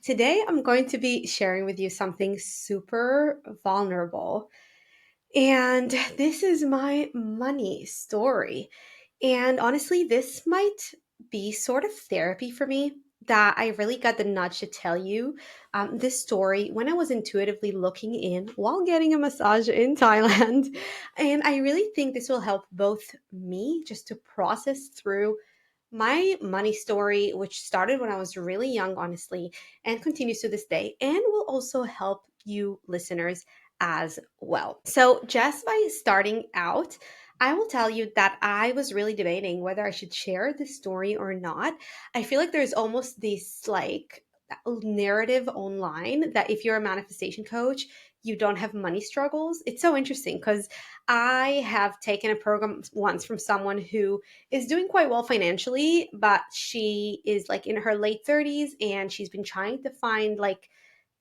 Today, I'm going to be sharing with you something super vulnerable. And this is my money story. And honestly, this might be sort of therapy for me that I really got the nudge to tell you this story when I was intuitively looking in while getting a massage in Thailand. And I really think this will help both me just to process through my money story, which started when I was really young, honestly, and continues to this day, and will also help you listeners as well. So, just by starting out, I will tell you that I was really debating whether I should share this story or not. I feel like there's almost this narrative online that if you're a manifestation coach, you don't have money struggles. It's so interesting because I have taken a program once from someone who is doing quite well financially, but she is like in her late 30s and she's been trying to find like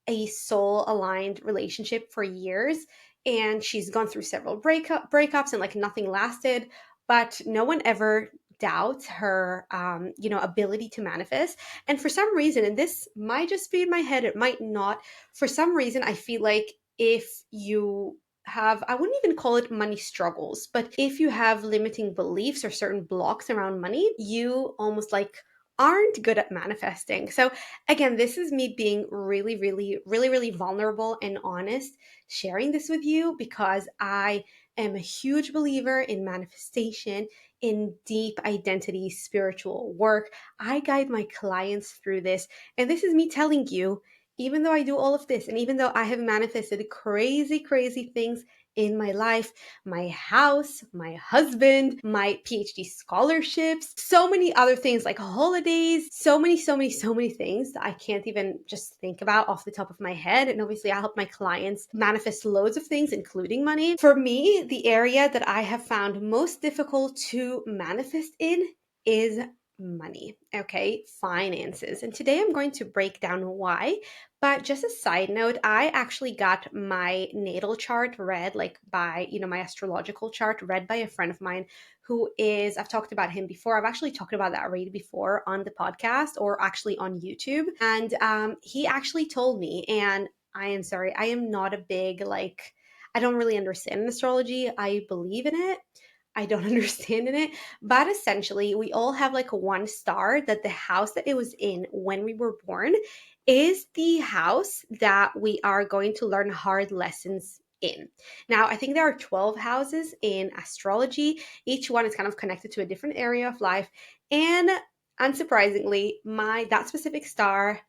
a soul aligned relationship for years. And she's gone through several breakups and like nothing lasted, but no one ever doubts her ability to manifest. And for some reason, and this might just be in my head, it might not, for some reason I feel like if you have, I wouldn't even call it money struggles, but if you have limiting beliefs or certain blocks around money, you almost like aren't good at manifesting. So again, this is me being really, really, really, really vulnerable and honest, sharing this with you because I am a huge believer in manifestation, in deep identity, spiritual work. I guide my clients through this. And this is me telling you, even though I do all of this, and even though I have manifested crazy, crazy things in my life, my house, my husband, my PhD scholarships, so many other things like holidays, so many, so many, so many things that I can't even just think about off the top of my head. And obviously, I help my clients manifest loads of things, including money. For me, the area that I have found most difficult to manifest in is money, okay? Finances. And today I'm going to break down why. But just a side note, I actually got my natal chart read, like by, my astrological chart read by a friend of mine who is, I've talked about him before. I've actually talked about that already before on the podcast or actually on YouTube. And he actually told me, and I am sorry, I am not a big, I don't really understand astrology. I believe in it. I don't understand in it. But essentially, we all have like one star that the house that it was in when we were born is the house that we are going to learn hard lessons in. Now, I think there are 12 houses in astrology. Each one is kind of connected to a different area of life. And unsurprisingly, my that specific star,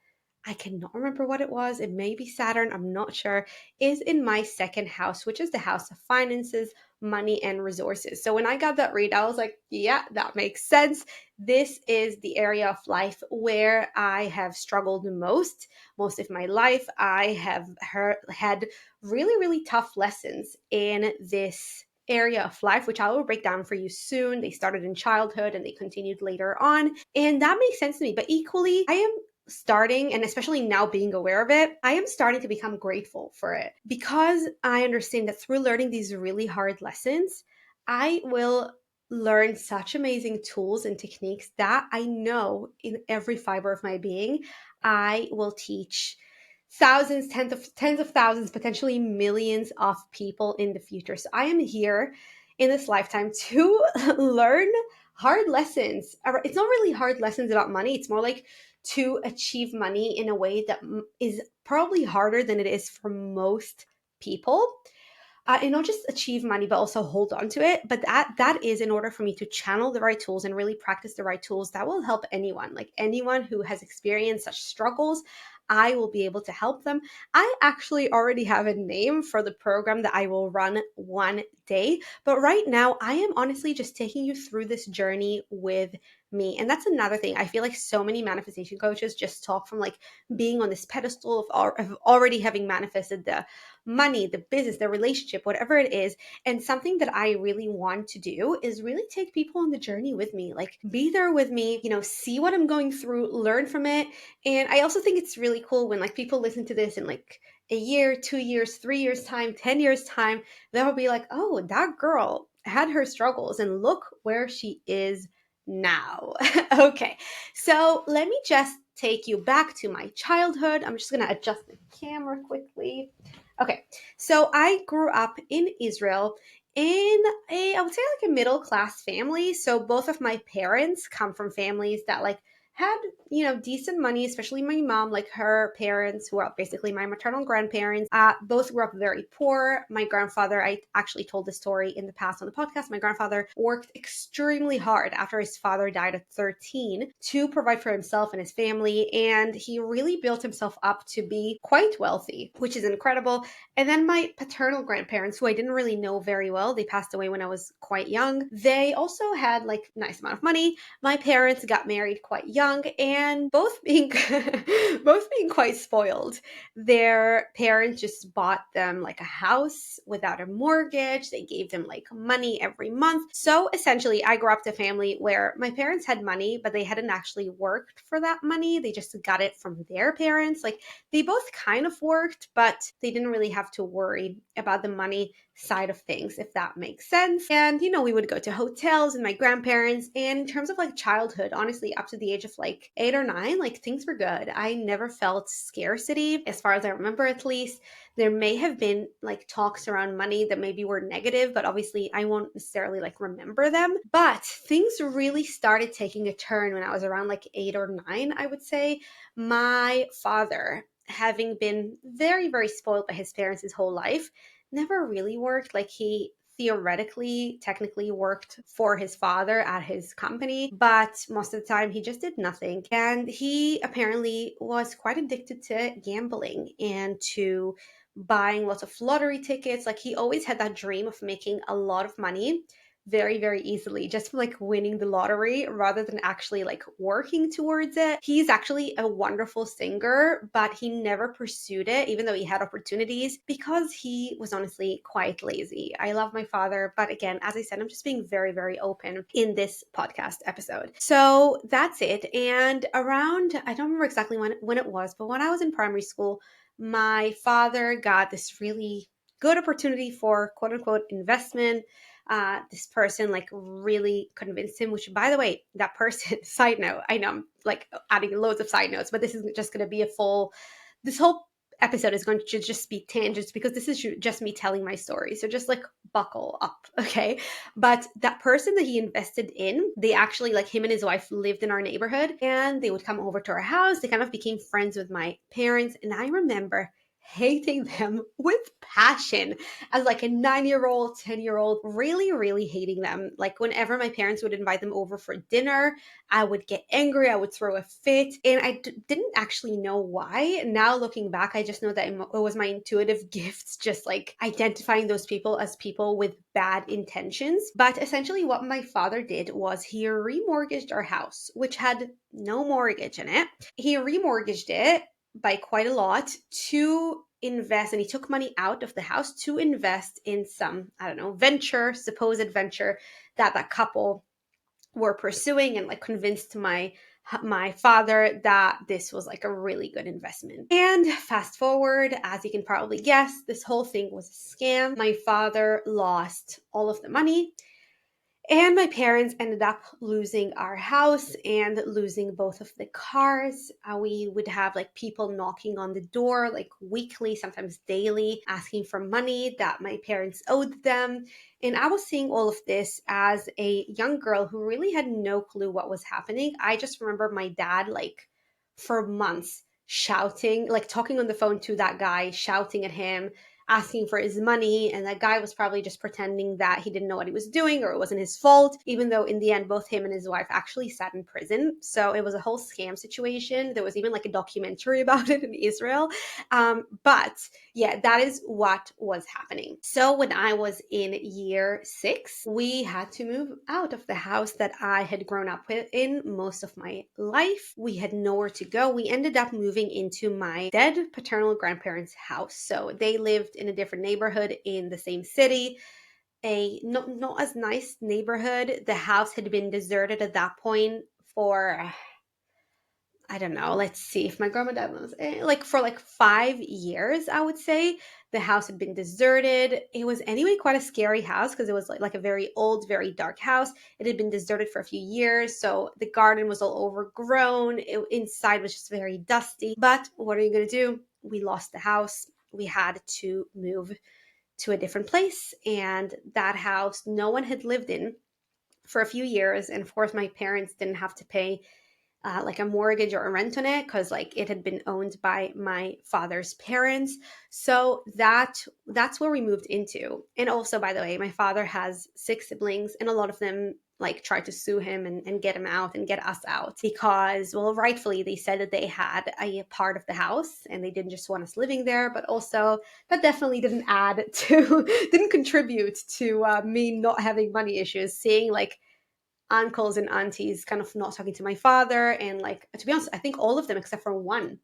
I cannot remember what it was. It may be Saturn, I'm not sure, is in my second house, which is the house of finances, money, and resources. So when I got that read, I was like, yeah, that makes sense. This is the area of life where I have struggled the most of my life. I have had really, really tough lessons in this area of life, which I will break down for you soon. They started in childhood and they continued later on. And that makes sense to me. But equally, I am starting, and especially now being aware of it, I am starting to become grateful for it because I understand that through learning these really hard lessons, I will learn such amazing tools and techniques that I know in every fiber of my being, I will teach thousands, tens of thousands, potentially millions of people in the future. So I am here in this lifetime to learn hard lessons. It's not really hard lessons about money. It's more like to achieve money in a way that is probably harder than it is for most people. And not just achieve money, but also hold on to it. But that is in order for me to channel the right tools and really practice the right tools that will help anyone, like anyone who has experienced such struggles. I will be able to help them. I actually already have a name for the program that I will run one day. But right now, I am honestly just taking you through this journey with me. And that's another thing. I feel like so many manifestation coaches just talk from like being on this pedestal of already having manifested the money, the business, the relationship, whatever it is. And something that I really want to do is really take people on the journey with me, like be there with me, see what I'm going through, learn from it. And I also think it's really cool when like people listen to this in like a year, 2 years, 3 years time, 10 years time, they'll be like, oh, that girl had her struggles and look where she is now. Okay. So let me just take you back to my childhood. I'm just gonna adjust the camera quickly. Okay, so I grew up in Israel in I would say like a middle class family. So both of my parents come from families that like had, decent money, especially my mom, like her parents, who are basically my maternal grandparents, both grew up very poor. My grandfather, I actually told this story in the past on the podcast. My grandfather worked extremely hard after his father died at 13 to provide for himself and his family. And he really built himself up to be quite wealthy, which is incredible. And then my paternal grandparents, who I didn't really know very well, they passed away when I was quite young. They also had like nice amount of money. My parents got married quite young, and both being both being quite spoiled. Their parents just bought them like a house without a mortgage. They gave them like money every month. So essentially, I grew up to a family where my parents had money, but they hadn't actually worked for that money. They just got it from their parents. Like they both kind of worked, but they didn't really have to worry about the money side of things, if that makes sense. And, we would go to hotels with my grandparents. And in terms of like childhood, honestly, up to the age of like 8 or 9, like things were good. I never felt scarcity, as far as I remember at least. There may have been like talks around money that maybe were negative, but obviously I won't necessarily like remember them. But things really started taking a turn when I was around like 8 or 9, I would say. My father, having been very, very spoiled by his parents his whole life, never really worked. Like he theoretically, technically worked for his father at his company, but most of the time he just did nothing. And he apparently was quite addicted to gambling and to buying lots of lottery tickets. Like he always had that dream of making a lot of money very, very easily, just from like winning the lottery rather than actually like working towards it. He's actually a wonderful singer, but he never pursued it, even though he had opportunities, because he was honestly quite lazy. I love my father, but again, as I said, I'm just being very, very open in this podcast episode. So that's it. And around, I don't remember exactly when it was, but when I was in primary school, my father got this really good opportunity for quote unquote investment. This person like really convinced him, which by the way, that person, side note, I know I'm like adding loads of side notes, but this is just going to be this whole episode is going to just be tangents because this is just me telling my story. So just like buckle up, okay? But that person that he invested in, they actually, like him and his wife lived in our neighborhood, and they would come over to our house. They kind of became friends with my parents. And I remember hating them with passion as like a 9-year-old, 10-year-old, really, really hating them. Like whenever my parents would invite them over for dinner, I would get angry, I would throw a fit, and I didn't actually know why. Now looking back, I just know that it was my intuitive gifts, just like identifying those people as people with bad intentions. But essentially what my father did was he remortgaged our house, which had no mortgage in it. He remortgaged it by quite a lot to invest, and he took money out of the house to invest in some, I don't know, supposed venture that couple were pursuing, and like convinced my father that this was like a really good investment. And fast forward, as you can probably guess, this whole thing was a scam. My father lost all of the money, and my parents ended up losing our house and losing both of the cars. We would have like people knocking on the door like weekly, sometimes daily, asking for money that my parents owed them. And I was seeing all of this as a young girl who really had no clue what was happening. I just remember my dad, like for months, shouting, like talking on the phone to that guy, shouting at him, asking for his money, and that guy was probably just pretending that he didn't know what he was doing or it wasn't his fault, even though in the end both him and his wife actually sat in prison. So it was a whole scam situation. There was even like a documentary about it in Israel. But yeah, that is what was happening. So when I was in year 6, we had to move out of the house that I had grown up in most of my life. We had nowhere to go. We ended up moving into my dead paternal grandparents' house. So they lived in a different neighborhood in the same city, a not as nice neighborhood. The house had been deserted at that point for I don't know, let's see if my grandma died when I was like for like 5 years, I would say. The house had been deserted. It was anyway quite a scary house because it was like a very old, very dark house. It had been deserted for a few years, so the garden was all overgrown. Inside was just very dusty. But what are you gonna do? We lost the house. We had to move to a different place, and that house no one had lived in for a few years. And of course, my parents didn't have to pay like a mortgage or a rent on it because like it had been owned by my father's parents. So that's where we moved into. And also, by the way, my father has 6 siblings, and a lot of them like tried to sue him and get him out and get us out because, well, rightfully they said that they had a part of the house and they didn't just want us living there, but also that definitely didn't add to didn't contribute to me not having money issues, seeing like uncles and aunties kind of not talking to my father. And like, to be honest, I think all of them except for one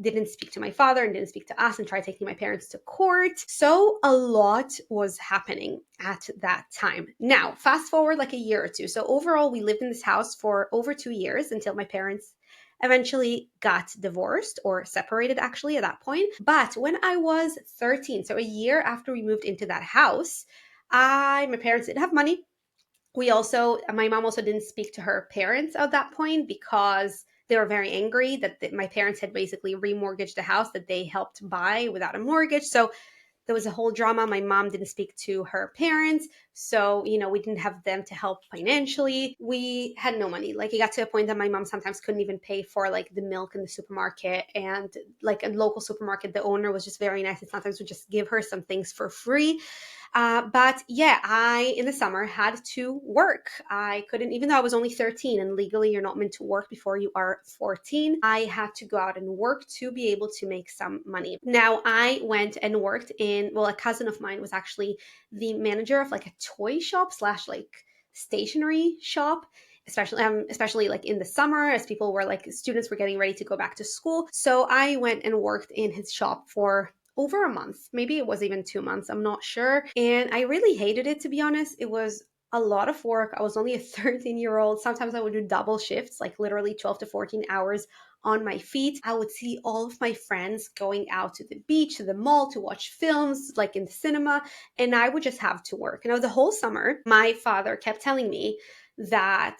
didn't speak to my father and didn't speak to us and tried taking my parents to court. So a lot was happening at that time. Now, fast forward like a year or two. So overall, we lived in this house for over 2 years until my parents eventually got divorced or separated actually at that point. But when I was 13, so a year after we moved into that house, my parents did have money. My mom also didn't speak to her parents at that point because they were very angry that my parents had basically remortgaged the house that they helped buy without a mortgage. So there was a whole drama. My mom didn't speak to her parents. So, we didn't have them to help financially. We had no money. Like, it got to a point that my mom sometimes couldn't even pay for like the milk in the supermarket. And like a local supermarket, the owner was just very nice and sometimes would just give her some things for free. But yeah, in the summer had to work. I couldn't, even though I was only 13 and legally you're not meant to work before you are 14, I had to go out and work to be able to make some money. Now, I went and worked a cousin of mine was actually the manager of like a toy shop slash like stationery shop, especially like in the summer as people were like students were getting ready to go back to school. So I went and worked in his shop for over a month. Maybe it was even 2 months, I'm not sure. And I really hated it, to be honest. It was a lot of work. I was only a 13-year-old. Sometimes I would do double shifts, like literally 12 to 14 hours on my feet. I would see all of my friends going out to the beach, to the mall, to watch films, like in the cinema, and I would just have to work. And the whole summer, my father kept telling me that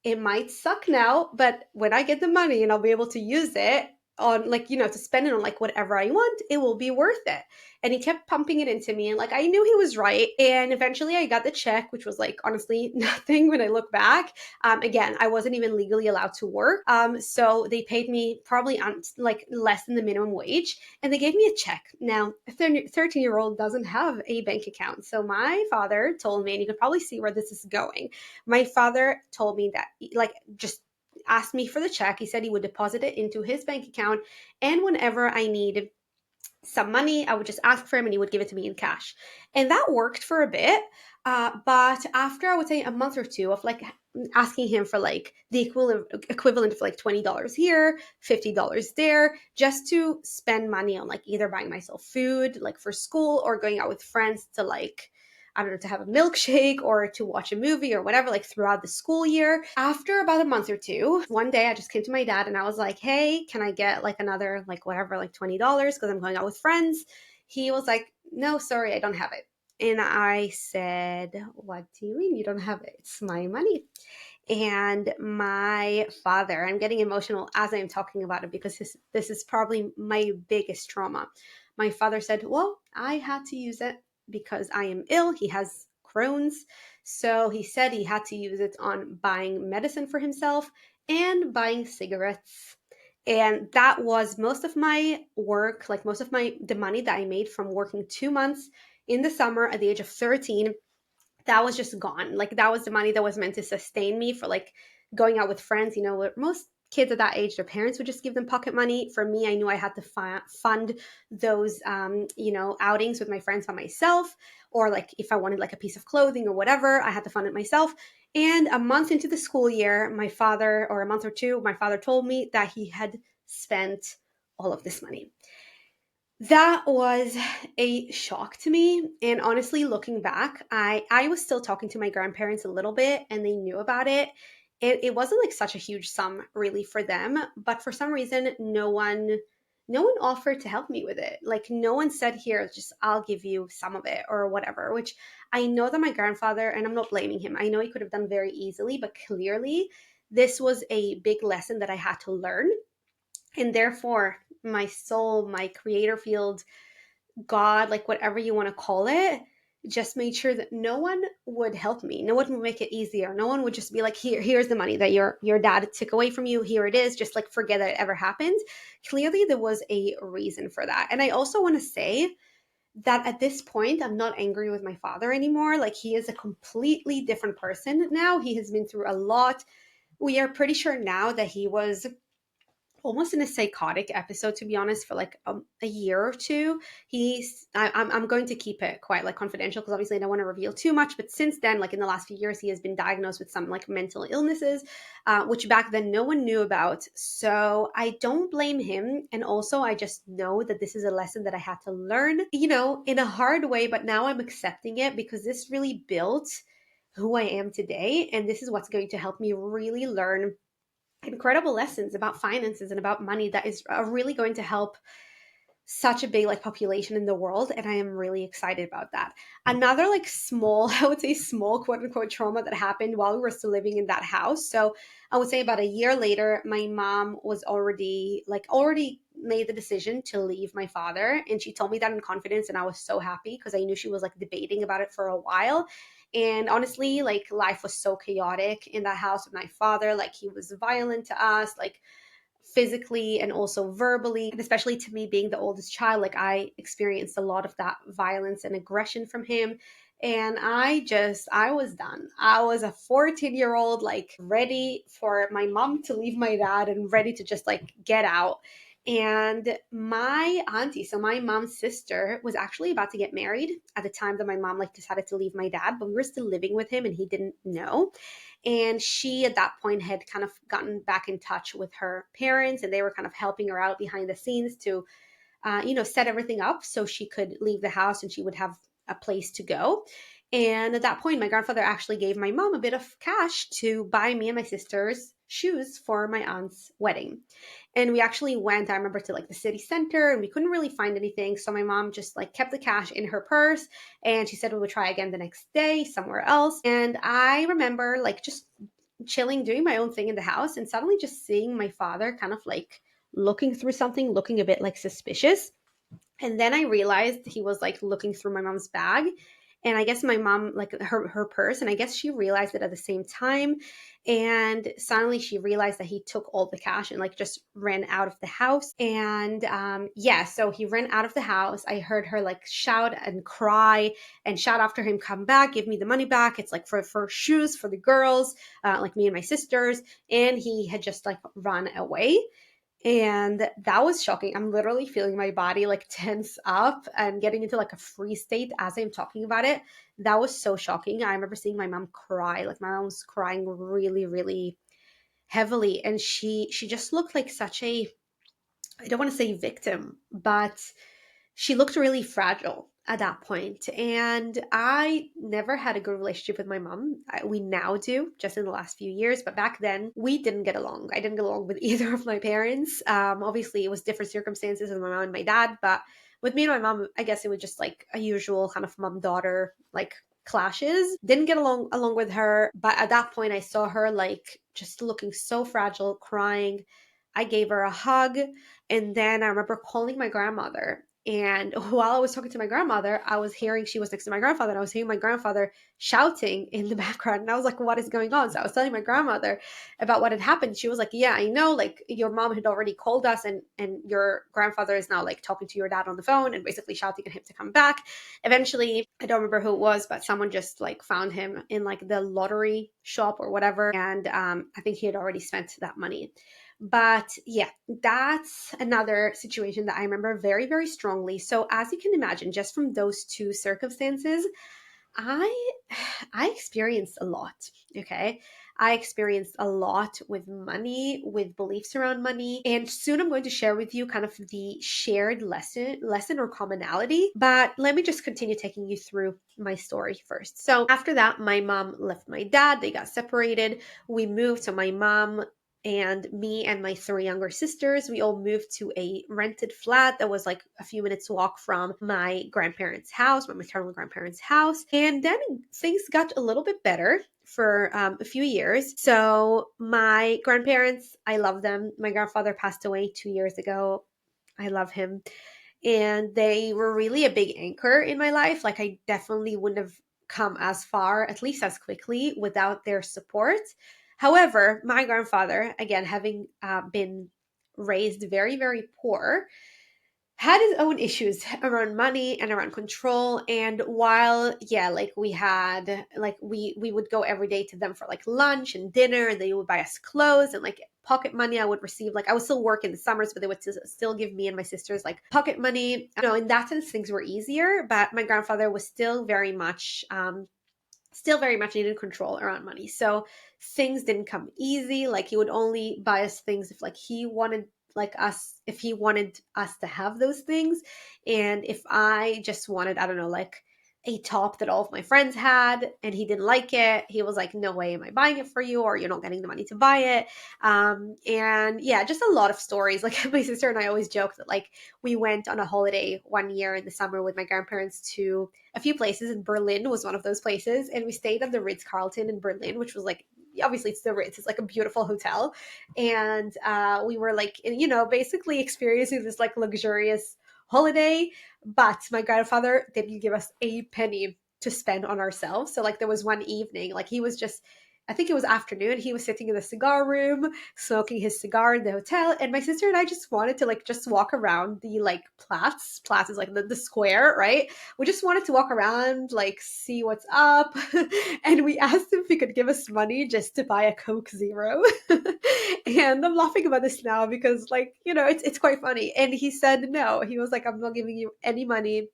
it might suck now, but when I get the money and I'll be able to use it on like, to spend it on like whatever I want, it will be worth it. And he kept pumping it into me, and like I knew he was right. And eventually I got the check, which was like honestly nothing when I look back. Again, I wasn't even legally allowed to work, so they paid me probably like less than the minimum wage, and they gave me a check. Now a 13-year-old doesn't have a bank account, so my father told me, and you could probably see where this is going. My father told me that like just asked me for the check. He said he would deposit it into his bank account, and whenever I needed some money, I would just ask for him and he would give it to me in cash. And that worked for a bit. But after I would say a month or two of like asking him for like the equivalent of like $20 here, $50 there, just to spend money on like either buying myself food like for school or going out with friends to like, I don't know, to have a milkshake or to watch a movie or whatever, like throughout the school year. After about a month or two, one day I just came to my dad and I was like, hey, can I get like another, like whatever, like $20 because I'm going out with friends? He was like, no, sorry, I don't have it. And I said, what do you mean you don't have it? It's my money. And my father, I'm getting emotional as I'm talking about it because this is probably my biggest trauma. My father said, well, I had to use it because I am ill. He has Crohn's. So he said he had to use it on buying medicine for himself and buying cigarettes. And that was most of my work, like most of the money that I made from working 2 months in the summer at the age of 13, that was just gone. Like that was the money that was meant to sustain me for like going out with friends. Most kids at that age, their parents would just give them pocket money. For me, I knew I had to fund those, outings with my friends by myself, or like if I wanted like a piece of clothing or whatever, I had to fund it myself. And a month into the school year, or a month or two, my father told me that he had spent all of this money. That was a shock to me. And honestly, looking back, I was still talking to my grandparents a little bit and they knew about it. it wasn't like such a huge sum really for them, but for some reason no one offered to help me with it. Like no one said, here, just I'll give you some of it or whatever, which I know that my grandfather, and I'm not blaming him, I know he could have done very easily, but clearly this was a big lesson that I had to learn. And therefore, my soul, my creator field, God, like whatever you want to call it, just made sure that no one would help me. No one would make it easier. No one would just be like, here's the money that your dad took away from you. Here it is. Just like forget that it ever happened. Clearly, there was a reason for that. And I also want to say that at this point, I'm not angry with my father anymore. Like he is a completely different person now. He has been through a lot. We are pretty sure now that he was almost in a psychotic episode, to be honest, for like a year or two. I'm going to keep it quite like confidential because obviously I don't want to reveal too much, but since then, like in the last few years, he has been diagnosed with some like mental illnesses, which back then no one knew about. So I don't blame him, and also I just know that this is a lesson that I had to learn, in a hard way, but now I'm accepting it because this really built who I am today, and this is what's going to help me really learn incredible lessons about finances and about money that is really going to help such a big like population in the world, and I am really excited about that. Another like small I would say small quote unquote trauma that happened while we were still living in that house. So I would say about a year later, my mom was already made the decision to leave my father, and she told me that in confidence, and I was so happy because I knew she was like debating about it for a while. And honestly, like life was so chaotic in that house with my father. Like he was violent to us, like physically and also verbally. And especially to me being the oldest child, like I experienced a lot of that violence and aggression from him. And I was done. I was a 14-year-old, like ready for my mom to leave my dad and ready to just like get out. And my auntie, so my mom's sister, was actually about to get married at the time that my mom like decided to leave my dad, but we were still living with him and he didn't know. And she, at that point, had kind of gotten back in touch with her parents, and they were kind of helping her out behind the scenes to, set everything up so she could leave the house and she would have a place to go. And at that point, my grandfather actually gave my mom a bit of cash to buy me and my sister's shoes for my aunt's wedding. And we actually went, I remember, to like the city center, and we couldn't really find anything. So my mom just like kept the cash in her purse, and she said we would try again the next day somewhere else. And I remember like just chilling, doing my own thing in the house, and suddenly just seeing my father kind of like looking through something, looking a bit like suspicious. And then I realized he was like looking through my mom's bag. And I guess my mom, like her purse, and I guess she realized it at the same time. And suddenly she realized that he took all the cash and like just ran out of the house. And yeah, so he ran out of the house. I heard her like shout and cry and shout after him, come back, give me the money back. It's like for shoes for the girls, like me and my sisters. And he had just like run away. And that was shocking. I'm literally feeling my body like tense up and getting into like a freeze state as I'm talking about it. That was so shocking. I remember seeing my mom cry. Like my mom was crying really, really heavily. And she just looked like such a, I don't want to say victim, but she looked really fragile at that point. And I never had a good relationship with my mom. We now do, just in the last few years. But back then, we didn't get along. I didn't get along with either of my parents. Obviously, it was different circumstances with my mom and my dad. But with me and my mom, I guess it was just like a usual kind of mom daughter like clashes. Didn't get along with her. But at that point, I saw her like just looking so fragile, crying. I gave her a hug. And then I remember calling my grandmother. And while I was talking to my grandmother, I was hearing, she was next to my grandfather, and I was hearing my grandfather shouting in the background. And I was like, what is going on? So I was telling my grandmother about what had happened. She was like, yeah, I know, like your mom had already called us, and your grandfather is now like talking to your dad on the phone and basically shouting at him to come back. Eventually, I don't remember who it was, but someone just like found him in like the lottery shop or whatever. And I think he had already spent that money. But yeah, that's another situation that I remember very, very strongly. So as you can imagine, just from those two circumstances, I I experienced a lot. Okay. I experienced a lot with money, with beliefs around money. And soon I'm going to share with you kind of the shared lesson or commonality. But let me just continue taking you through my story first. So after that, my mom left my dad. They got separated. We moved. So my mom and me and my three younger sisters, we all moved to a rented flat that was like a few minutes walk from my grandparents' house, my maternal grandparents' house. And then things got a little bit better for a few years. So my grandparents, I love them. My grandfather passed away 2 years ago. I love him. And they were really a big anchor in my life. Like, I definitely wouldn't have come as far, at least as quickly, without their support. However, my grandfather, again, having been raised very, very poor, had his own issues around money and around control. And while, yeah, like we had, like we would go every day to them for like lunch and dinner, and they would buy us clothes and like pocket money I would receive. Like, I would still work in the summers, but they would still give me and my sisters like pocket money. In that sense, things were easier, but my grandfather was still very much needed control around money. So things didn't come easy. Like, he would only buy us things if like he wanted if he wanted us to have those things. And if I just wanted, I don't know, like a top that all of my friends had and he didn't like it, he was like, no way am I buying it for you, or you're not getting the money to buy it. And yeah, just a lot of stories. Like, my sister and I always joke that like we went on a holiday one year in the summer with my grandparents to a few places, and Berlin was one of those places. And we stayed at the Ritz-Carlton in Berlin, which was like, obviously it's the Ritz, it's like a beautiful hotel. And we were like, basically experiencing this like luxurious holiday. But my grandfather didn't give us a penny to spend on ourselves. So like, there was one evening, like he was just, I think it was afternoon, he was sitting in the cigar room smoking his cigar in the hotel, and my sister and I just wanted to like just walk around the like Platz is like the square, right? We just wanted to walk around, like see what's up. And we asked him if he could give us money just to buy a Coke Zero. And I'm laughing about this now because, like, it's quite funny. And he said no. He was like, I'm not giving you any money.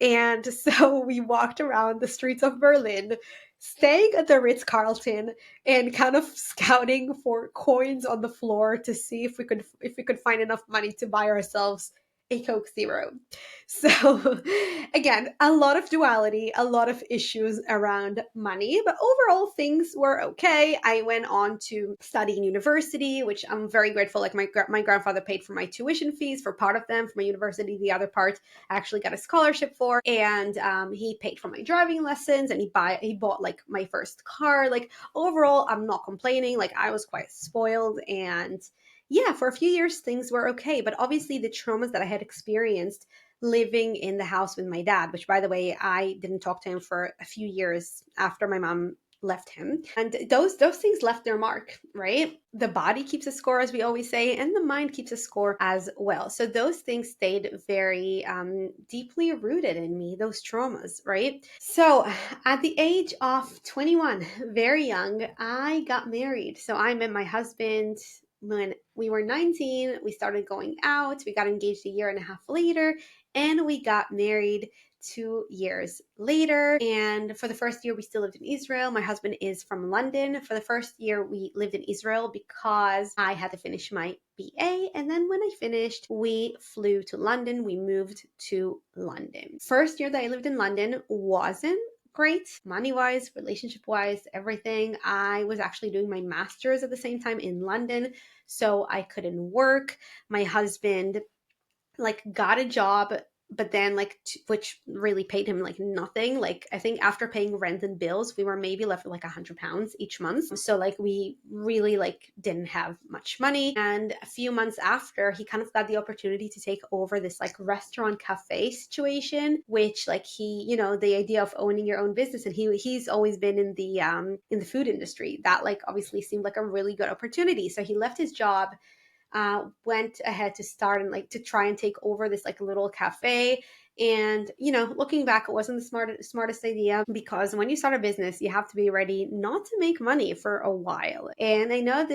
And so we walked around the streets of Berlin, staying at the Ritz-Carlton and kind of scouting for coins on the floor to see if we could find enough money to buy ourselves a Coke Zero. So again, a lot of duality, a lot of issues around money, but overall things were okay. I went on to study in university, which I'm very grateful. Like, my grandfather paid for my tuition fees for part of them for my university. The other part I actually got a scholarship for, and he paid for my driving lessons, and he bought like my first car. Like, overall, I'm not complaining. Like, I was quite spoiled, and yeah, for a few years things were okay. But obviously the traumas that I had experienced living in the house with my dad, which by the way, I didn't talk to him for a few years after my mom left him. And those things left their mark, right? The body keeps a score, as we always say, and the mind keeps a score as well. So those things stayed very deeply rooted in me, those traumas, right? So at the age of 21, very young, I got married. So I met my husband when we were 19. We started going out. We got engaged a year and a half later, and we got married 2 years later. And for the first year, we still lived in Israel. My husband is from London. For the first year, we lived in Israel because I had to finish my BA. And then when I finished, we flew to London. We moved to London. First year that I lived in London wasn't great, money wise, relationship wise, everything. I was actually doing my master's at the same time in London, so I couldn't work. My husband like got a job, but then like which really paid him like nothing. Like, I think after paying rent and bills, we were maybe left with like £100 each month. So like, we really like didn't have much money. And a few months after, he kind of got the opportunity to take over this like restaurant cafe situation, which like the idea of owning your own business, and he's always been in the food industry, that like obviously seemed like a really good opportunity. So he left his job went ahead to start and like to try and take over this like little cafe. And, looking back, it wasn't the smartest idea, because when you start a business, you have to be ready not to make money for a while. And I know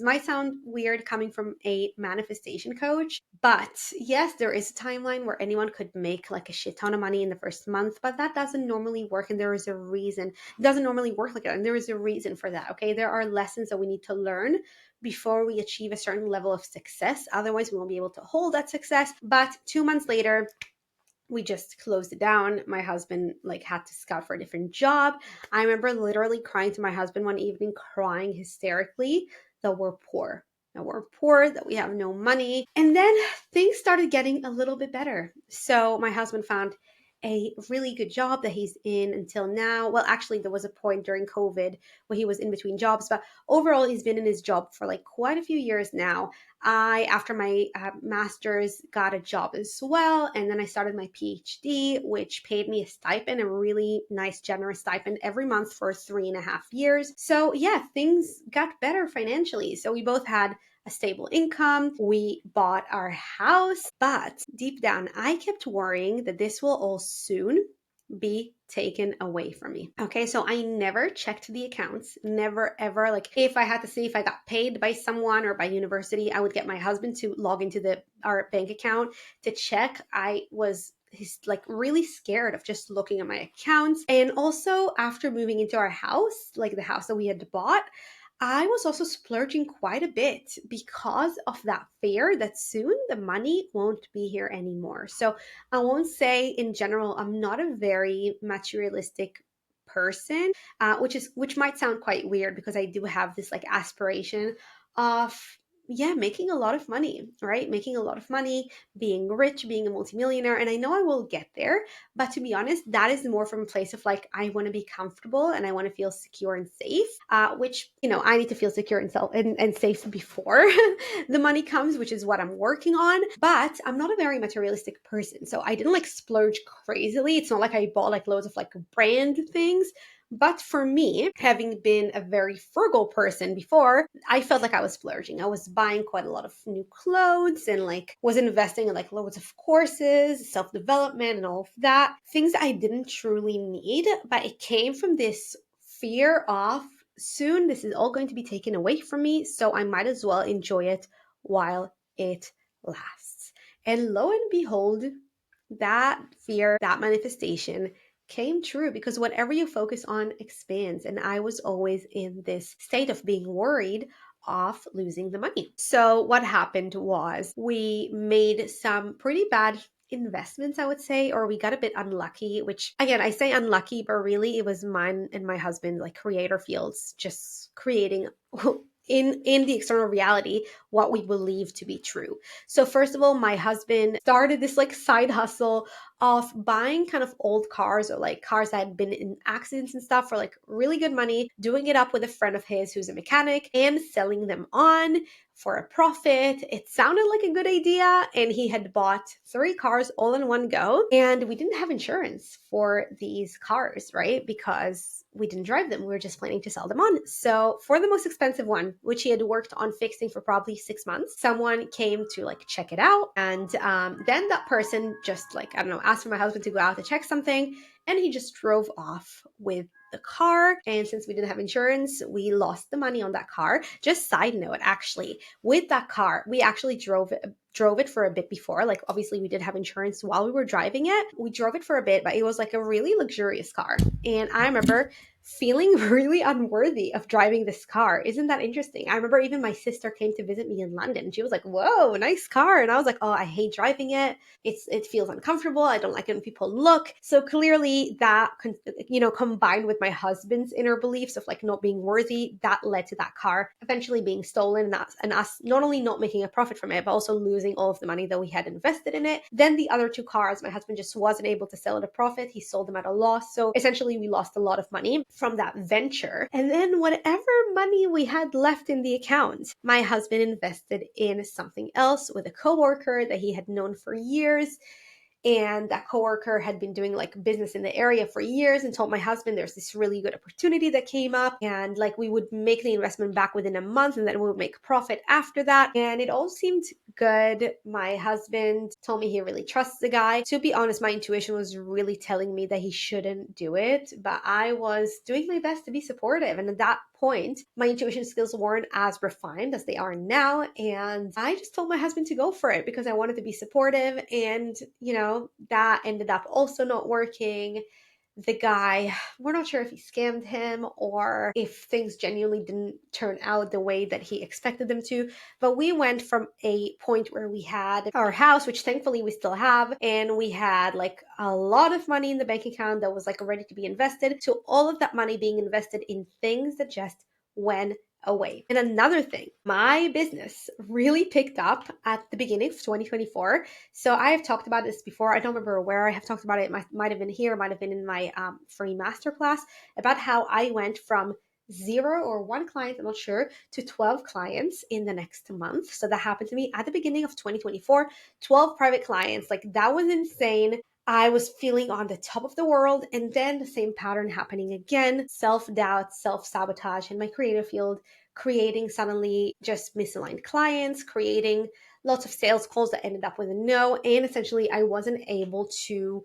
might sound weird coming from a manifestation coach, but yes, there is a timeline where anyone could make like a shit ton of money in the first month, but that doesn't normally work. And there is a reason. It doesn't normally work like that. And there is a reason for that. Okay. There are lessons that we need to learn before we achieve a certain level of success. Otherwise, we won't be able to hold that success. But 2 months later, we just closed it down. My husband like had to scout for a different job. I remember literally crying to my husband one evening, crying hysterically that we're poor. That we're poor, that we have no money. And then things started getting a little bit better. So my husband found a really good job that he's in until now. Well, actually, there was a point during COVID where he was in between jobs, but overall, he's been in his job for like quite a few years now. After my master's, got a job as well. And then I started my PhD, which paid me a stipend, a really nice, generous stipend every month for 3.5 years. So, yeah, things got better financially. So, we both had a stable income. We bought our house. But deep down, I kept worrying that this will all soon be taken away from me. Okay, so I never checked the accounts, never ever. Like if I had to see if I got paid by someone or by university, I would get my husband to log into our bank account to check. He's like really scared of just looking at my accounts. And also after moving into our house, like the house that we had bought, I was also splurging quite a bit because of that fear that soon the money won't be here anymore. So I won't say in general, I'm not a very materialistic person, which might sound quite weird because I do have this like aspiration of making a lot of money, right? Making a lot of money, being rich, being a multimillionaire. And I know I will get there. But to be honest, that is more from a place of like, I want to be comfortable and I want to feel secure and safe, which, I need to feel secure and safe before the money comes, which is what I'm working on. But I'm not a very materialistic person. So I didn't like splurge crazily. It's not like I bought like loads of like brand things. But for me, having been a very frugal person before, I felt like I was splurging. I was buying quite a lot of new clothes and like was investing in like loads of courses, self-development and all of that. Things I didn't truly need, but it came from this fear of soon this is all going to be taken away from me, so I might as well enjoy it while it lasts. And lo and behold, that fear, that manifestation came true, because whatever you focus on expands. And I was always in this state of being worried of losing the money. So what happened was we made some pretty bad investments, I would say, or we got a bit unlucky, which again, I say unlucky, but really it was mine and my husband, like creator fields, just creating in the external reality what we believe to be true. So first of all, my husband started this like side hustle of buying kind of old cars, or like cars that had been in accidents and stuff, for like really good money, doing it up with a friend of his who's a mechanic and selling them on for a profit. It sounded like a good idea. And he had bought 3 cars all in one go. And we didn't have insurance for these cars, right? Because we didn't drive them. We were just planning to sell them on. So for the most expensive one, which he had worked on fixing for probably 6 months, someone came to like check it out. And then that person just like, I don't know, asked for my husband to go out to check something. And he just drove off with the car. And since we didn't have insurance, we lost the money on that car. Just side note, actually, with that car, we actually drove it for a bit before. Like obviously we did have insurance while we were driving it. We drove it for a bit, but it was like a really luxurious car. And I remember feeling really unworthy of driving this car. Isn't that interesting? I remember even my sister came to visit me in London and she was like, whoa, nice car. And I was like, oh, I hate driving it. It feels uncomfortable. I don't like it when people look. So clearly that, combined with my husband's inner beliefs of like not being worthy, that led to that car eventually being stolen, and us not only not making a profit from it, but also losing all of the money that we had invested in it. Then the other 2 cars, my husband just wasn't able to sell at a profit. He sold them at a loss. So essentially we lost a lot of money from that venture. And then whatever money we had left in the account, my husband invested in something else with a coworker that he had known for years. And that coworker had been doing like business in the area for years and told my husband there's this really good opportunity that came up, and like we would make the investment back within a month and then we would make profit after that. And it all seemed good. My husband told me he really trusts the guy. To be honest, my intuition was really telling me that he shouldn't do it, but I was doing my best to be supportive. And at that point, my intuition skills weren't as refined as they are now. And I just told my husband to go for it because I wanted to be supportive. And, that ended up also not working. The guy, we're not sure if he scammed him or if things genuinely didn't turn out the way that he expected them to. But we went from a point where we had our house, which thankfully we still have, and we had like a lot of money in the bank account that was like ready to be invested, to all of that money being invested in things that just went away. And another thing, my business really picked up at the beginning of 2024. So I have talked about this before. I don't remember where I have talked about it. It might have been here, might have been in my free masterclass, about how I went from 0 or 1 client, I'm not sure, to 12 clients in the next month. So that happened to me at the beginning of 2024, 12 private clients. Like that was insane. I was feeling on the top of the world, and then the same pattern happening again, self-doubt, self-sabotage in my creative field, creating suddenly just misaligned clients, creating lots of sales calls that ended up with a no. And essentially, I wasn't able to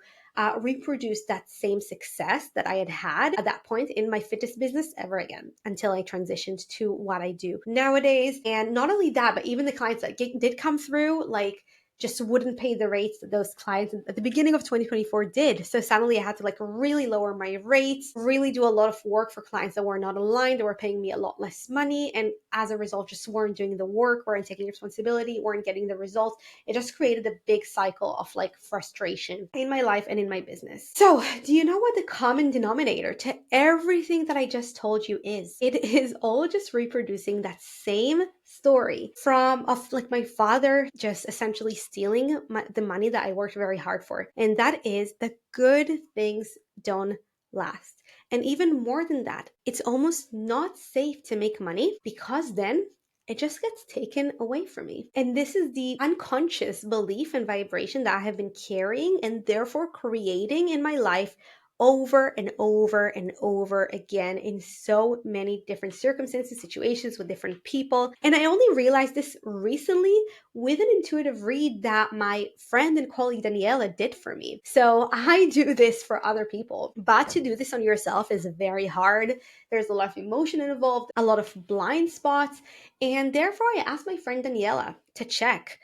reproduce that same success that I had had at that point in my fitness business ever again until I transitioned to what I do nowadays. And not only that, but even the clients that did come through, like, just wouldn't pay the rates that those clients at the beginning of 2024 did. So suddenly I had to like really lower my rates, really do a lot of work for clients that were not aligned, that were paying me a lot less money. And as a result, just weren't doing the work, weren't taking responsibility, weren't getting the results. It just created a big cycle of like frustration in my life and in my business. So do you know what the common denominator to everything that I just told you is? It is all just reproducing that same story of like my father just essentially stealing the money that I worked very hard for. And that is that good things don't last. And even more than that, it's almost not safe to make money because then it just gets taken away from me. And this is the unconscious belief and vibration that I have been carrying and therefore creating in my life over and over and over again in so many different circumstances, situations with different people. And I only realized this recently with an intuitive read that my friend and colleague Daniela did for me. So I do this for other people, but to do this on yourself is very hard. There's a lot of emotion involved, a lot of blind spots. And therefore, I asked my friend Daniela to check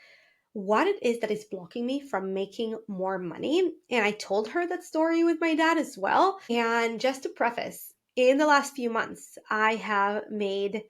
what it is that is blocking me from making more money. And I told her that story with my dad as well. And just to preface, in the last few months, I have made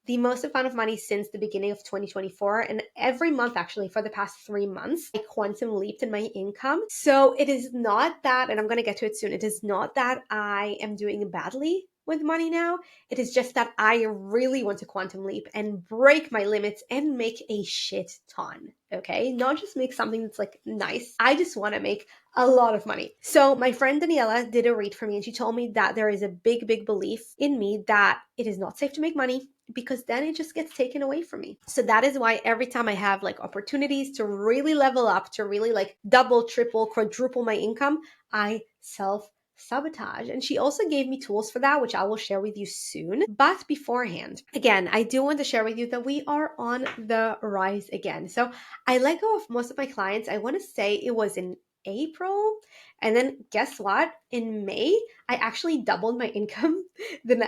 the most amount of money since the beginning of 2024. And every month, actually, for the past 3 months, I quantum leaped in my income. So it is not that, and I'm going to get to it soon, it is not that I am doing badly with money now. It is just that I really want to quantum leap and break my limits and make a shit ton. Okay, not just make something that's like nice. I just want to make a lot of money. So my friend Daniela did a read for me, and she told me that there is a big, big belief in me that it is not safe to make money because then it just gets taken away from me. So that is why every time I have like opportunities to really level up, to really like double, triple, quadruple my income, I self-sabotage. And she also gave me tools for that, which I will share with you soon. But beforehand, again, I do want to share with you that we are on the rise again. So I let go of most of my clients. I want to say it was in April. And then guess what? In May, I actually doubled my income than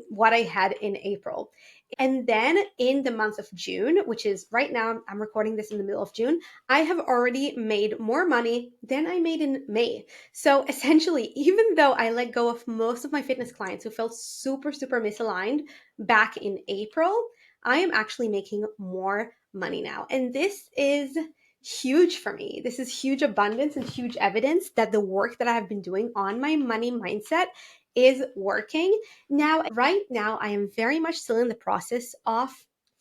what I had in April. And then in the month of June, which is right now, I'm recording this in the middle of June, I have already made more money than I made in May. So essentially, even though I let go of most of my fitness clients who felt super, super misaligned back in April, I am actually making more money now. And this is huge for me. This is huge abundance and huge evidence that the work that I have been doing on my money mindset is working. Now, right now, I am very much still in the process of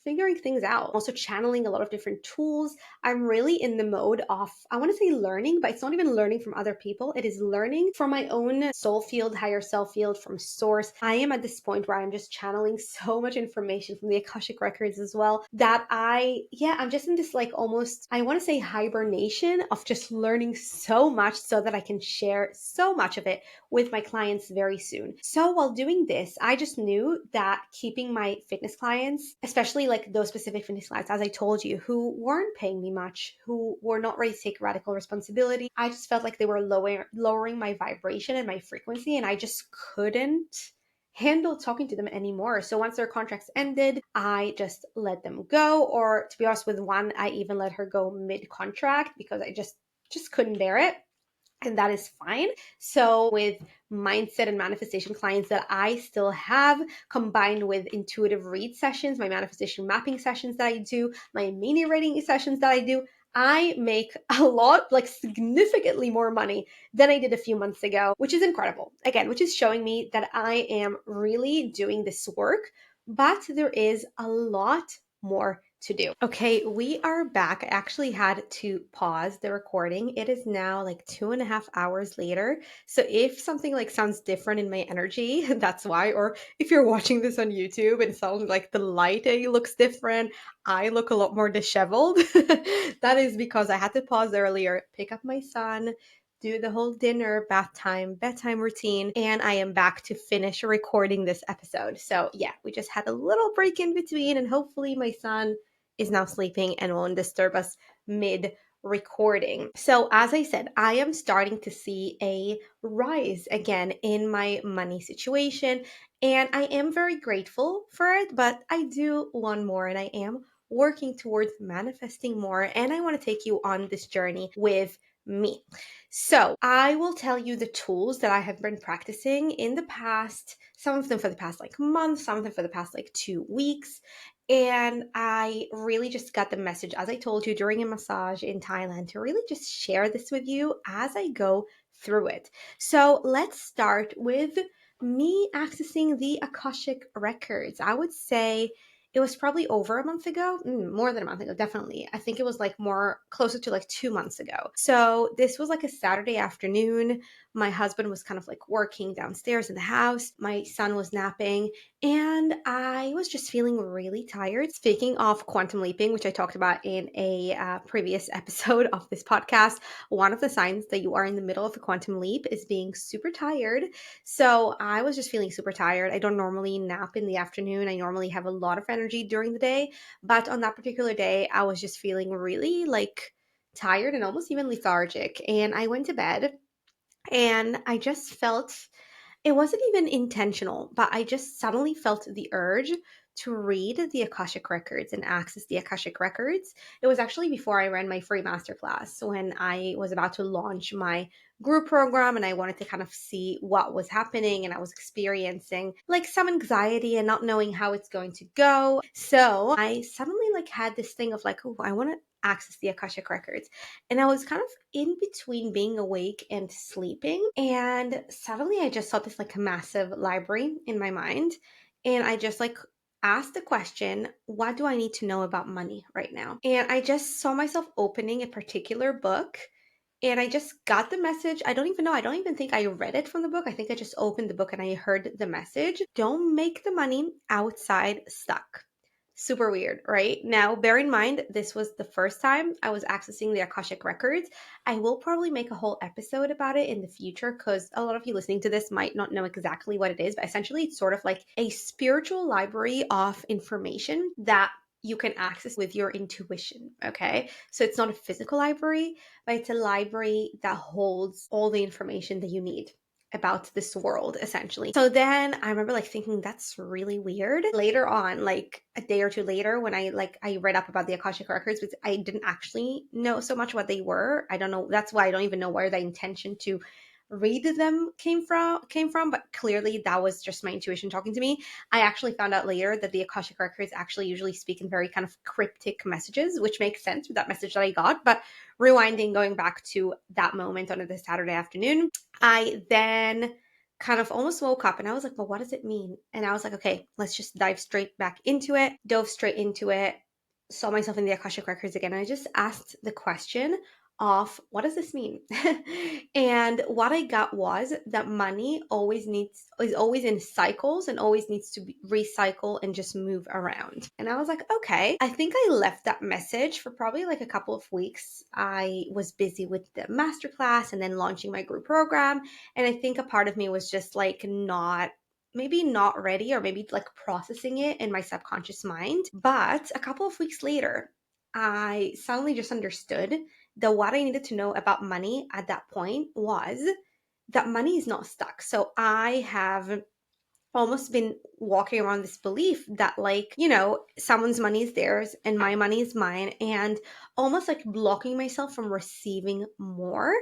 figuring things out. Also channeling a lot of different tools. I'm really in the mode of, I want to say learning, but it's not even learning from other people. It is learning from my own soul field, higher self field, from source. I am at this point where I'm just channeling so much information from the Akashic records as well that I'm just in this like almost, I want to say hibernation of just learning so much so that I can share so much of it with my clients very soon. So while doing this, I just knew that keeping my fitness clients, especially like those specific fitness clients, as I told you, who weren't paying me much, who were not ready to take radical responsibility, I just felt like they were lowering my vibration and my frequency, and I just couldn't handle talking to them anymore. So once their contracts ended, I just let them go. Or to be honest, with one, I even let her go mid-contract because I just couldn't bear it, and that is fine. So with mindset and manifestation clients that I still have, combined with intuitive read sessions, my manifestation mapping sessions that I do, my mini reading sessions that I do, I make a lot, like significantly more money than I did a few months ago, which is incredible. Again, which is showing me that I am really doing this work, but there is a lot more to do. Okay, we are back. I actually had to pause the recording. It is now like 2.5 hours later. So if something like sounds different in my energy, that's why. Or if you're watching this on YouTube and it sounds like the lighting looks different, I look a lot more disheveled. That is because I had to pause earlier, pick up my son, do the whole dinner, bath time, bedtime routine, and I am back to finish recording this episode. So yeah, we just had a little break in between, and hopefully my son is now sleeping and won't disturb us mid recording. So, as I said, I am starting to see a rise again in my money situation, and I am very grateful for it, but I do want more, and I am working towards manifesting more, and I want to take you on this journey with me. So, I will tell you the tools that I have been practicing in the past, some of them for the past like month, some of them for the past like 2 weeks. And I really just got the message, as I told you during a massage in Thailand, to really just share this with you as I go through it. So let's start with me accessing the Akashic records. I would say it was probably over a month ago, more than a month ago, definitely. I think it was like more closer to like 2 months ago. So this was like a Saturday afternoon. My husband was kind of like working downstairs in the house. My son was napping, and I was just feeling really tired. Speaking of quantum leaping, which I talked about in a previous episode of this podcast, one of the signs that you are in the middle of a quantum leap is being super tired. So I was just feeling super tired. I don't normally nap in the afternoon. I normally have a lot of energy during the day. But on that particular day, I was just feeling really like tired and almost even lethargic. And I went to bed, and I just felt, it wasn't even intentional, but I just suddenly felt the urge to read the Akashic records and access the Akashic records. It was actually before I ran my free masterclass, when I was about to launch my group program, and I wanted to kind of see what was happening, and I was experiencing like some anxiety and not knowing how it's going to go. So I suddenly like had this thing of like, oh, I want to access the Akashic records. And I was kind of in between being awake and sleeping. And suddenly I just saw this like massive library in my mind. And I just like asked the question, what do I need to know about money right now? And I just saw myself opening a particular book. And I just got the message. I don't even know. I don't even think I read it from the book. I think I just opened the book and I heard the message. Don't make the money outside stuck. Super weird, right? Now, bear in mind, this was the first time I was accessing the Akashic records. I will probably make a whole episode about it in the future, because a lot of you listening to this might not know exactly what it is, but essentially it's sort of like a spiritual library of information that you can access with your intuition, okay? So it's not a physical library, but it's a library that holds all the information that you need about this world, essentially. So then I remember like thinking, that's really weird. Later on, like a day or two later, when I read up about the Akashic records, but I didn't actually know so much what they were. I don't know. That's why I don't even know where the intention to read them came from, but clearly that was just my intuition talking to me. I actually found out later that the Akashic records actually usually speak in very kind of cryptic messages, which makes sense with that message that I got. But rewinding, going back to that moment on this Saturday afternoon, I then kind of almost woke up and I was like, well, what does it mean? And I was like, okay, let's just dive straight back into it. Dove straight into it, saw myself in the Akashic Records again. I just asked the question of what does this mean? And what I got was that money is always in cycles and always needs to be recycle and just move around. And I was like, okay. I think I left that message for probably like a couple of weeks. I was busy with the masterclass and then launching my group program. And I think a part of me was just like maybe not ready, or maybe like processing it in my subconscious mind. But a couple of weeks later, I suddenly just understood that what I needed to know about money at that point was that money is not stuck. So I have almost been walking around this belief that, like, someone's money is theirs and my money is mine, and almost like blocking myself from receiving more.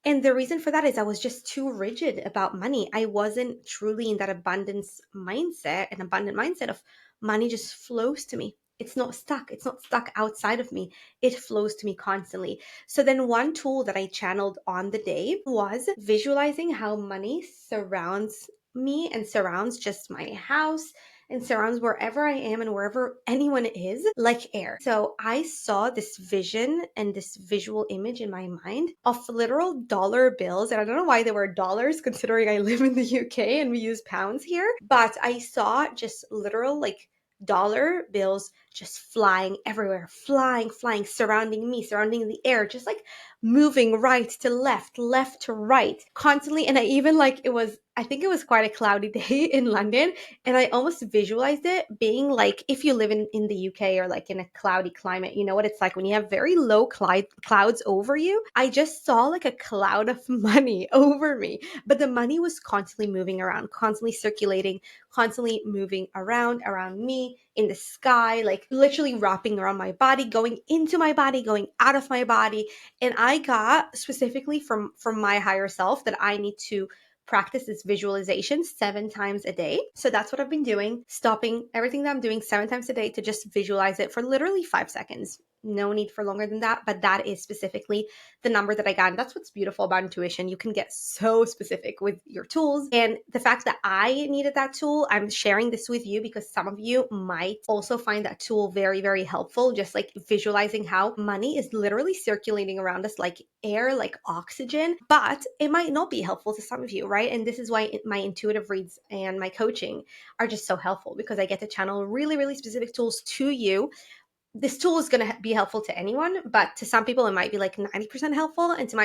And the reason for that is I was just too rigid about money. I wasn't truly in that an abundant mindset of money just flows to me. It's not stuck. It's not stuck outside of me. It flows to me constantly. So then one tool that I channeled on the day was visualizing how money surrounds me and surrounds just my house and surrounds wherever I am and wherever anyone is, like air. So I saw this vision and this visual image in my mind of literal dollar bills. And I don't know why they were dollars, considering I live in the UK and we use pounds here. But I saw just literal like dollar bills just flying everywhere, flying, surrounding me, surrounding the air, just like moving right to left, left to right, constantly. And I think it was quite a cloudy day in London. And I almost visualized it being like, if you live in the UK or like in a cloudy climate, you know what it's like when you have very low clouds over you. I just saw like a cloud of money over me, but the money was constantly moving around, constantly circulating, constantly moving around me in the sky, like literally wrapping around my body, going into my body, going out of my body. And I got specifically from my higher self that I need to practice this visualization 7 times a day. So that's what I've been doing, stopping everything that I'm doing 7 times a day to just visualize it for literally 5 seconds. No need for longer than that, but that is specifically the number that I got. And that's what's beautiful about intuition. You can get so specific with your tools. And the fact that I needed that tool, I'm sharing this with you because some of you might also find that tool very, very helpful. Just like visualizing how money is literally circulating around us like air, like oxygen, but it might not be helpful to some of you, right? And this is why my intuitive reads and my coaching are just so helpful, because I get to channel really, really specific tools to you. This tool is going to be helpful to anyone, but to some people it might be like 90% helpful, and to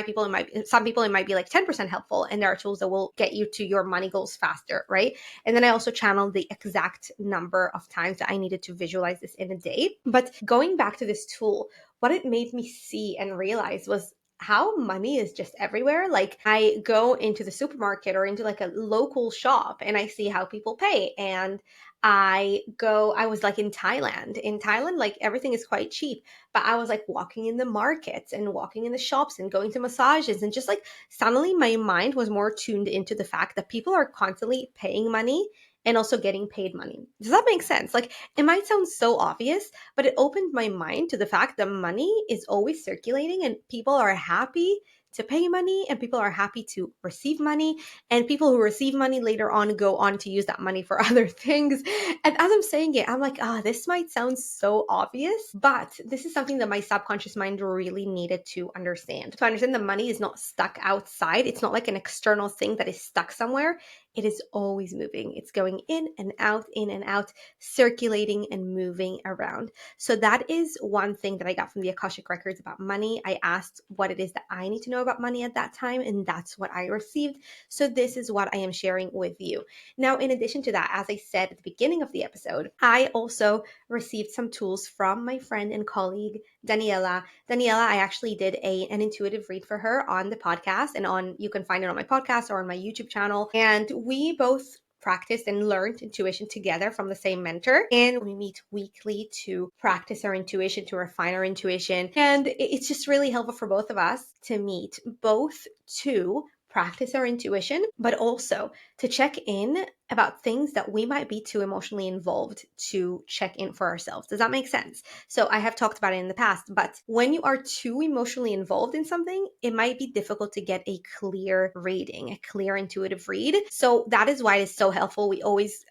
some people it might be like 10% helpful. And there are tools that will get you to your money goals faster, right? And then I also channeled the exact number of times that I needed to visualize this in a day. But going back to this tool, what it made me see and realize was how money is just everywhere. Like, I go into the supermarket or into like a local shop and I see how people pay, and I was like in Thailand. In Thailand, like everything is quite cheap, but I was like walking in the markets and walking in the shops and going to massages, and just like suddenly my mind was more tuned into the fact that people are constantly paying money and also getting paid money. Does that make sense? Like, it might sound so obvious, but it opened my mind to the fact that money is always circulating and people are happy to pay money and people are happy to receive money, and people who receive money later on go on to use that money for other things. And as I'm saying it, I'm like, this might sound so obvious, but this is something that my subconscious mind really needed to understand. To understand that money is not stuck outside. It's not like an external thing that is stuck somewhere. It is always moving. It's going in and out, circulating and moving around. So that is one thing that I got from the Akashic Records about money. I asked what it is that I need to know about money at that time, and that's what I received. So this is what I am sharing with you. Now, in addition to that, as I said at the beginning of the episode, I also received some tools from my friend and colleague, Daniela. I actually did an intuitive read for her on the podcast, and you can find it on my podcast or on my YouTube channel. And we both practiced and learned intuition together from the same mentor. And we meet weekly to practice our intuition, to refine our intuition. And it's just really helpful for both of us to meet, both to practice our intuition, but also to check in about things that we might be too emotionally involved to check in for ourselves. Does that make sense? So I have talked about it in the past, but when you are too emotionally involved in something, it might be difficult to get a clear reading, a clear intuitive read. So that is why it's so helpful. We always,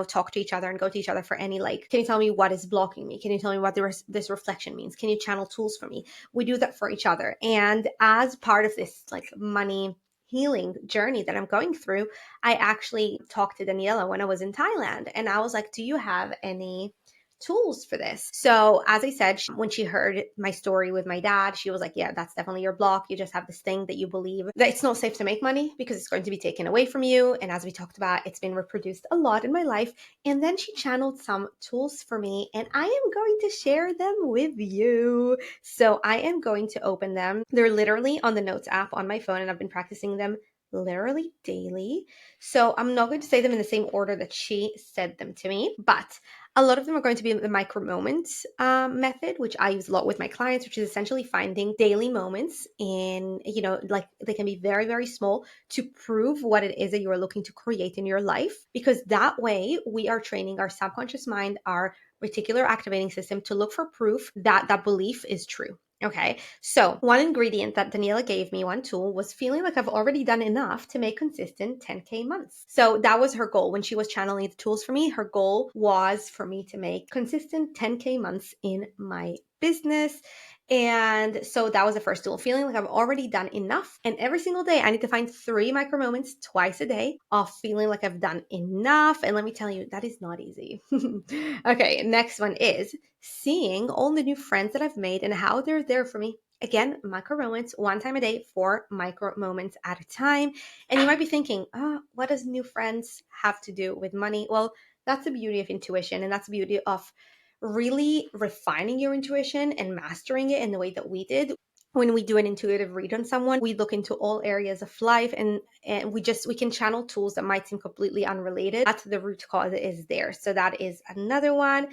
talk to each other and go to each other for any, like, can you tell me what is blocking me? Can you tell me what this reflection means? Can you channel tools for me? We do that for each other. And as part of this like money healing journey that I'm going through, I actually talked to Daniela when I was in Thailand, and I was like, do you have any tools for this? So as I said, when she heard my story with my dad, she was like, yeah, that's definitely your block. You just have this thing that you believe that it's not safe to make money because it's going to be taken away from you. And as we talked about, it's been reproduced a lot in my life. And then she channeled some tools for me, and I am going to share them with you. So I am going to open them. They're literally on the notes app on my phone, and I've been practicing them literally daily. So I'm not going to say them in the same order that she said them to me, but a lot of them are going to be the micro moments method, which I use a lot with my clients, which is essentially finding daily moments in, like they can be very, very small to prove what it is that you are looking to create in your life. Because that way we are training our subconscious mind, our reticular activating system to look for proof that that belief is true. Okay, so one ingredient that Daniela gave me, one tool, was feeling like I've already done enough to make consistent 10K months. So that was her goal when she was channeling the tools for me. Her goal was for me to make consistent 10K months in my business. And so that was the first tool, feeling like I've already done enough. And every single day, I need to find 3 micro moments twice a day of feeling like I've done enough. And let me tell you, that is not easy. Okay, next one is seeing all the new friends that I've made and how they're there for me. Again, micro moments, 1 time a day, 4 micro moments at a time. And you might be thinking, oh, what does new friends have to do with money? Well, that's the beauty of intuition, and that's the beauty of really refining your intuition and mastering it in the way that we did. When we do an intuitive read on someone, we look into all areas of life, and we can channel tools that might seem completely unrelated. That's the root cause is there. So that is another one.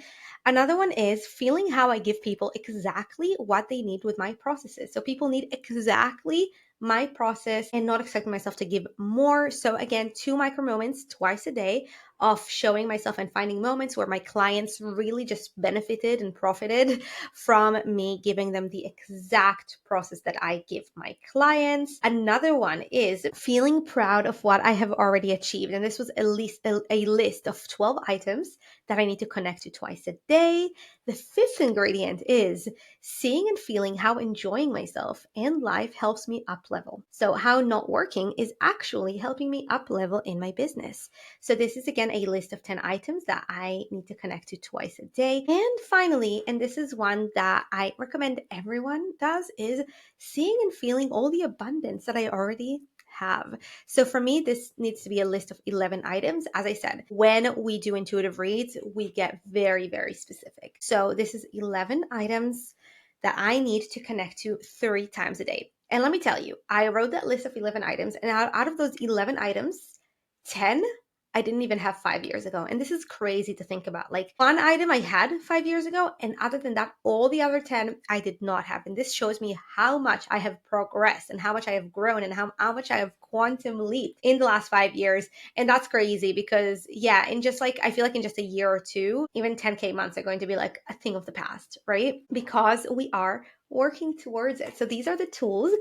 Another one is feeling how I give people exactly what they need with my processes. So people need exactly my process and not expecting myself to give more. So again, 2 micro moments twice a day of showing myself and finding moments where my clients really just benefited and profited from me giving them the exact process that I give my clients. Another one is feeling proud of what I have already achieved. And this was at least a list of 12 items that I need to connect to twice a day. The 5th ingredient is seeing and feeling how enjoying myself and life helps me up level. So how not working is actually helping me up level in my business. So this is again a list of 10 items that I need to connect to twice a day. And finally, and this is one that I recommend everyone does, is seeing and feeling all the abundance that I already have. So for me, this needs to be a list of 11 items. As I said, when we do intuitive reads, we get very, very specific. So this is 11 items that I need to connect to 3 times a day. And let me tell you, I wrote that list of 11 items, and out of those 11 items, 10 I didn't even have 5 years ago. And this is crazy to think about. Like, one item I had 5 years ago, and other than that, all the other 10 I did not have. And this shows me how much I have progressed and how much I have grown and how much I have quantum leaped in the last 5 years. And that's crazy because, yeah, in just like, I feel like in just a year or two, even 10K months are going to be like a thing of the past, right? Because we are working towards it. So these are the tools.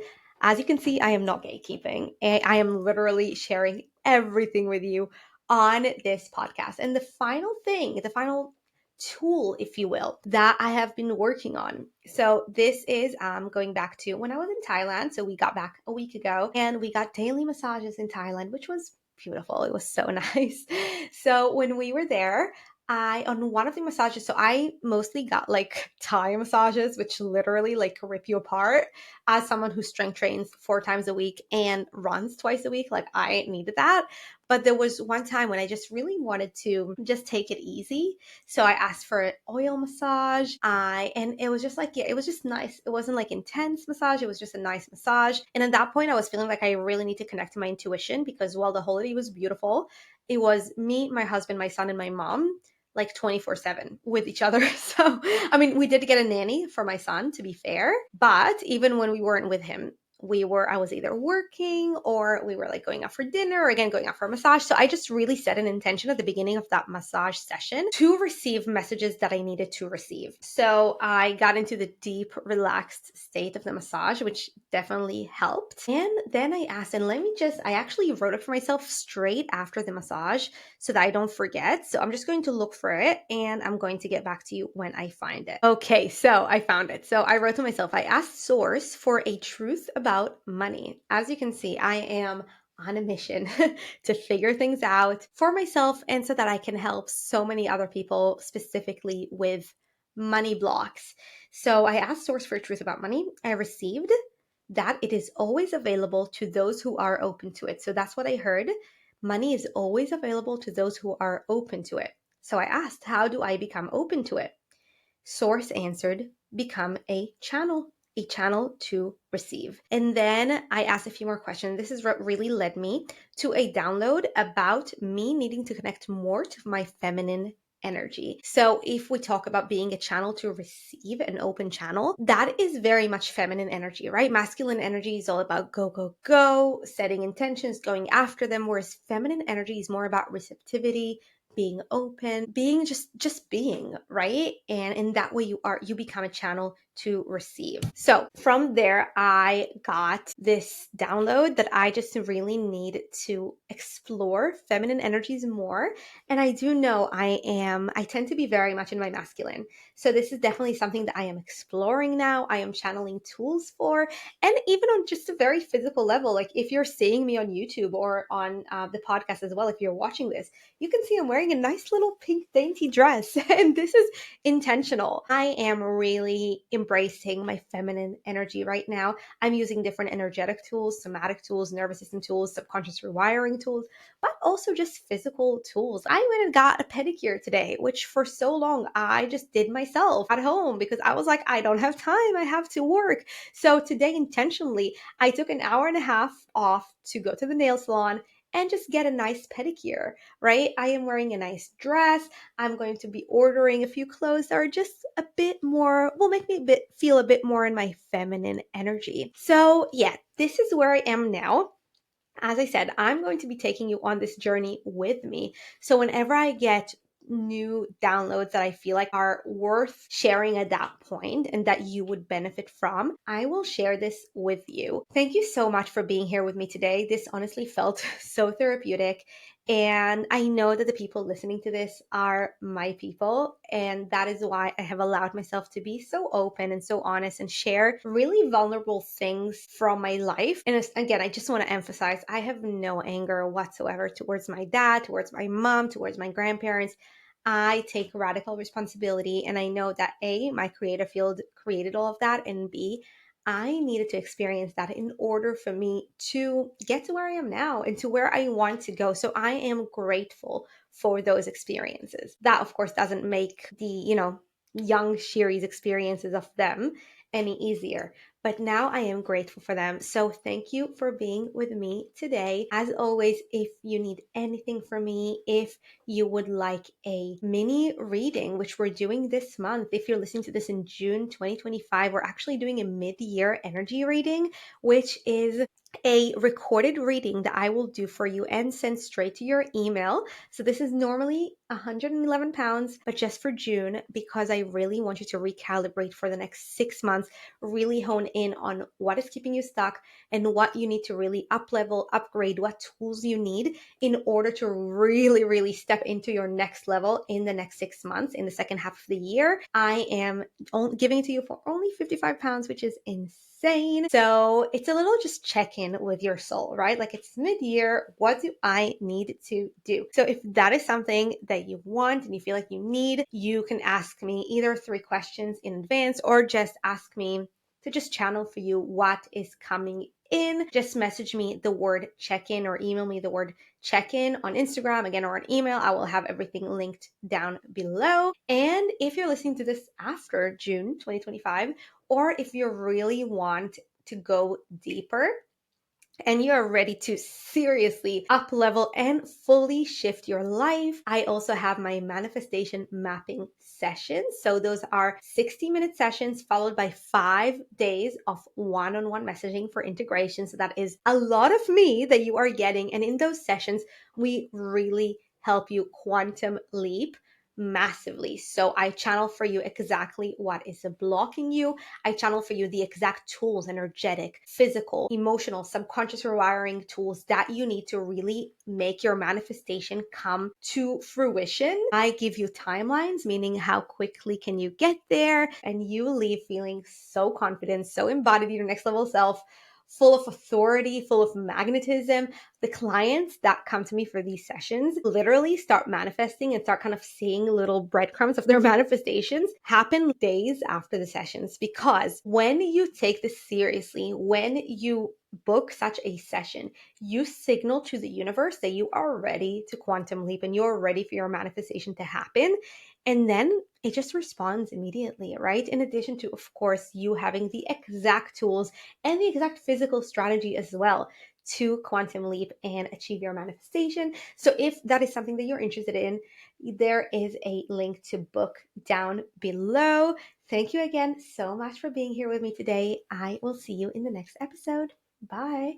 As you can see, I am not gatekeeping. I am literally sharing everything with you on this podcast. And the final thing, the final tool, if you will, that I have been working on. So this is going back to when I was in Thailand. So we got back a week ago and we got daily massages in Thailand, which was beautiful. It was so nice. So when we were there, on one of the massages, so I mostly got like Thai massages, which literally like rip you apart. As someone who strength trains 4 times a week and runs twice a week, like I needed that. But there was one time when I just really wanted to just take it easy. So I asked for an oil massage. And it was just like, yeah, it was just nice. It wasn't like intense massage. It was just a nice massage. And at that point, I was feeling like I really need to connect to my intuition because while the holiday was beautiful, it was me, my husband, my son, and my mom like 24/7 with each other. So, I mean, we did get a nanny for my son, to be fair, but even when we weren't with him, I was either working or we were like going out for dinner or again going out for a massage. So I just really set an intention at the beginning of that massage session to receive messages that I needed to receive. So I got into the deep, relaxed state of the massage, which definitely helped. And then I asked, and I actually wrote it for myself straight after the massage so that I don't forget. So I'm just going to look for it and I'm going to get back to you when I find it. Okay, so I found it. So I wrote to myself, I asked Source for a truth about money. As you can see, I am on a mission to figure things out for myself and so that I can help so many other people, specifically with money blocks. So I asked Source for a truth about money. I received that it is always available to those who are open to it. So that's what I heard. Money is always available to those who are open to it. So I asked, how do I become open to it? Source answered, become a channel to receive. And then I asked a few more questions. This is what really led me to a download about me needing to connect more to my feminine energy. So if we talk about being a channel to receive, an open channel, that is very much feminine energy, right? Masculine energy is all about go, go, go, setting intentions, going after them, whereas feminine energy is more about receptivity, being open, being just being, right? And in that way you become a channel to receive. So from there, I got this download that I just really need to explore feminine energies more. And I do know I tend to be very much in my masculine. So this is definitely something that I am exploring now. I am channeling tools for, and even on just a very physical level. Like if you're seeing me on YouTube or on the podcast as well, if you're watching this, you can see I'm wearing a nice little pink dainty dress. And this is intentional. I am really embracing my feminine energy right now. I'm using different energetic tools, somatic tools, nervous system tools, subconscious rewiring tools, but also just physical tools. I went and got a pedicure today, which for so long I just did myself at home because I was like, I don't have time. I have to work. So today, intentionally, I took an hour and a half off to go to the nail salon and just get a nice pedicure, right? I am wearing a nice dress. I'm going to be ordering a few clothes that are just a bit more, will make me feel a bit more in my feminine energy. So yeah, this is where I am now. As I said, I'm going to be taking you on this journey with me. So whenever I get new downloads that I feel like are worth sharing at that point and that you would benefit from, I will share this with you. Thank you so much for being here with me today. This honestly felt so therapeutic. And I know that the people listening to this are my people. And that is why I have allowed myself to be so open and so honest and share really vulnerable things from my life. And again, I just want to emphasize, I have no anger whatsoever towards my dad, towards my mom, towards my grandparents. I take radical responsibility. And I know that A, my creative field created all of that. And B, I needed to experience that in order for me to get to where I am now and to where I want to go. So I am grateful for those experiences. That, of course, doesn't make the, young Shiri's experiences of them any easier. But now I am grateful for them. So thank you for being with me today. As always, if you need anything from me, if you would like a mini reading, which we're doing this month, if you're listening to this in June 2025, we're actually doing a mid-year energy reading, which is a recorded reading that I will do for you and send straight to your email. So this is normally £111, but just for June, because I really want you to recalibrate for the next 6 months, really hone in on what is keeping you stuck and what you need to really up level, upgrade, what tools you need in order to really, really step into your next level in the next 6 months, in the second half of the year. I am giving it to you for only £55, which is insane. So it's a little just check in with your soul, right? Like it's mid-year. What do I need to do? So if that is something that you want and you feel like you need, you can ask me either 3 questions in advance or just ask me to just channel for you what is coming in. Just message me the word check-in or email me the word check-in on Instagram, again, or an email. I will have everything linked down below. And if you're listening to this after June 2025, or if you really want to go deeper, and you are ready to seriously up level and fully shift your life, I also have my manifestation mapping sessions. So those are 60-minute sessions followed by 5 days of one-on-one messaging for integration. So that is a lot of me that you are getting. And in those sessions, we really help you quantum leap massively. So I channel for you exactly what is blocking you. I channel for you the exact tools, energetic, physical, emotional, subconscious rewiring tools that you need to really make your manifestation come to fruition. I give you timelines, meaning how quickly can you get there, and you leave feeling so confident, so embodied in your next level self, full of authority, full of magnetism. The clients that come to me for these sessions literally start manifesting and start kind of seeing little breadcrumbs of their manifestations happen days after the sessions. Because when you take this seriously, when you book such a session, you signal to the universe that you are ready to quantum leap and you're ready for your manifestation to happen. And then it just responds immediately, right? In addition to, of course, you having the exact tools and the exact physical strategy as well to quantum leap and achieve your manifestation. So if that is something that you're interested in, there is a link to book down below. Thank you again so much for being here with me today. I will see you in the next episode. Bye.